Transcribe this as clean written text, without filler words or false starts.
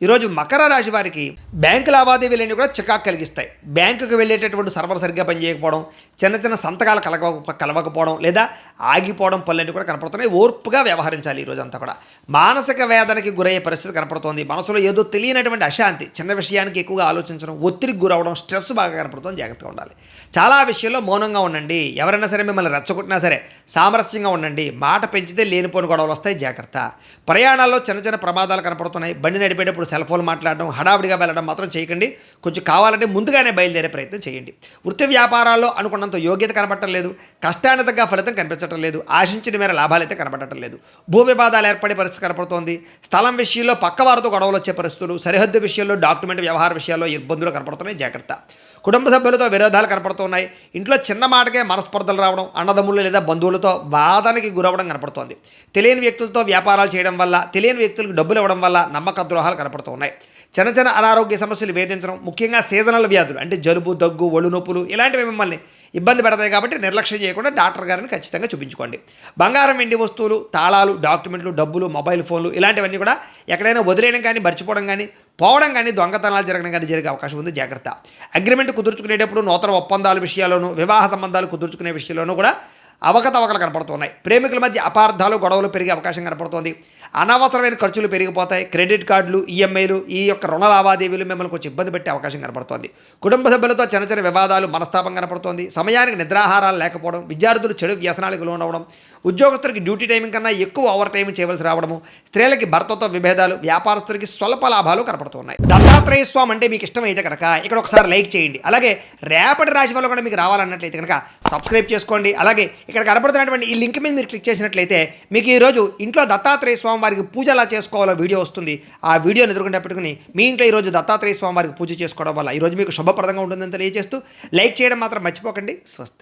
ఈరోజు మకర రాశి వారికి బ్యాంకు లావాదేవీలన్నీ కూడా చికాకు కలిగిస్తాయి. బ్యాంకుకు వెళ్ళేటటువంటి సర్వర్ సరిగ్గా పనిచేయకపోవడం, చిన్న చిన్న సంతకాలు కలవకపోవడం లేదా ఆగిపోవడం పనులన్నీ కూడా కనపడుతున్నాయి. ఓర్పుగా వ్యవహరించాలి. ఈరోజు అంతా కూడా మానసిక వేదనకి గురయ్యే పరిస్థితి కనపడుతోంది. మనసులో ఏదో తెలియనటువంటి అశాంతి, చిన్న విషయానికి ఎక్కువగా ఆలోచించడం, ఒత్తిడికి గురవడం, స్ట్రెస్ బాగా కనపడుతుంది. జాగ్రత్తగా ఉండాలి. చాలా విషయాల్లో మౌనంగా ఉండండి. ఎవరైనా సరే మిమ్మల్ని రెచ్చగొట్టినా సరే సామరస్యంగా ఉండండి. మాట పెంచితే లేనిపోని గొడవలు వస్తాయి. జాగ్రత్త. ప్రయాణాల్లో చిన్న చిన్న ప్రమాదాలు కనపడుతున్నాయి. బండి నడిపేటప్పుడు సెల్ ఫోన్ మాట్లాడడం, హడావిడిగా వెళ్ళడం మాత్రం చేయకండి. కొంచెం కావాలంటే ముందుగానే బయలుదేరే ప్రయత్నం చేయండి. వృత్తి వ్యాపారాల్లో అనుకున్నంత యోగ్యత కనపడటం లేదు. కష్టానికి తగ్గ ఫలితం కనిపించడం లేదు. ఆశించిన మేర లాభాలు అయితే కనపడటం లేదు. భూ వివాదాలు ఏర్పడే పరిస్థితి కనపడుతోంది. స్థలం విషయంలో పక్కవారితో గొడవలు వచ్చే పరిస్థితులు, సరిహద్దు విషయంలో, డాక్యుమెంట్ వ్యవహార విషయాల్లో ఇబ్బందులు కనపడుతున్నాయి. జాగ్రత్త. కుటుంబ సభ్యులతో విరోధాలు కనపడుతున్నాయి. ఇంట్లో చిన్న మాటకే మనస్పర్ధలు రావడం, అన్నదమ్ములు లేదా బంధువులతో వాదనకి గురవడం కనపడుతోంది. తెలియని వ్యక్తులతో వ్యాపారాలు చేయడం వల్ల, తెలియని వ్యక్తులకు డబ్బులు ఇవ్వడం వల్ల నమ్మక ద్రోహాలు కనపడుతున్నాయి. చిన్న చిన్న అనారోగ్య సమస్యలు వేధించడం, ముఖ్యంగా సీజనల్ వ్యాధులు అంటే జలుబు, దగ్గు, ఒళ్ళు నొప్పులు ఇలాంటివి మిమ్మల్ని ఇబ్బంది పెడతాయి. కాబట్టి నిర్లక్ష్యం చేయకుండా డాక్టర్ గారిని ఖచ్చితంగా చూపించుకోండి. బంగారం, వెండి వస్తువులు, తాళాలు, డాక్యుమెంట్లు, డబ్బులు, మొబైల్ ఫోన్లు ఇలాంటివన్నీ కూడా ఎక్కడైనా వదిలేయడం కానీ, మర్చిపోవడం కానీ, పోవడం కానీ, దొంగతనాలు జరగడం కానీ జరిగే అవకాశం ఉంది. జాగ్రత్త. అగ్రిమెంట్ కుదుర్చుకునేటప్పుడు, నూతన ఒప్పందాల విషయాల్లోనూ, వివాహ సంబంధాలు కుదుర్చుకునే విషయంలోనూ కూడా అవకతవకలు కనపడుతున్నాయి. ప్రేమికుల మధ్య అపార్థాలు, గొడవలు పెరిగే అవకాశం కనపడుతోంది. అనవసరమైన ఖర్చులు పెరిగిపోతాయి. క్రెడిట్ కార్డులు, ఈఎంఐలు, ఈ యొక్క రుణ లావాదేవీలు మిమ్మల్ని కొంచెం ఇబ్బంది పెట్టే అవకాశం కనపడుతోంది. కుటుంబ సభ్యులతో చిన్న చిన్న వివాదాలు, మనస్తాపం కనపడుతోంది. సమయానికి నిద్రాహారాలు లేకపోవడం, విద్యార్థులు చెడు వ్యసనాలకు లోనవడం, ఉద్యోగస్తులకి డ్యూటీ టైమింగ్ కన్నా ఎక్కువ ఓవర్ టైం చేయవలసి రావడము, స్త్రీలకి భర్తతో విభేదాలు, వ్యాపారస్తులకి స్వల్ప లాభాలు కనపడుతున్నాయి. దత్తాత్రేయ స్వామి అంటే మీకు ఇష్టమైతే కనుక ఇక్కడ ఒకసారి లైక్ చేయండి. అలాగే రేపటి రాశి వల్ల కూడా మీకు రావాలన్నట్లయితే కనుక సబ్స్క్రైబ్ చేసుకోండి. అలాగే ఇక్కడ కనపడుతున్నటువంటి ఈ లింక్ మీద మీరు క్లిక్ చేసినట్లయితే మీకు ఈరోజు ఇంట్లో దత్తాత్రేయ స్వామి వారికి పూజ ఎలా చేసుకోవాలో వీడియో వస్తుంది. ఆ వీడియోని ఎదురుకుండా పెట్టుకుని మీ ఇంట్లో ఈరోజు దత్తాత్రేయ స్వామి వారికి పూజ చేసుకోవడం వల్ల ఈరోజు మీకు శుభప్రదంగా ఉంటుందని తెలియజేస్తూ లైక్ చేయడం మాత్రం మర్చిపోకండి. స్వస్తి.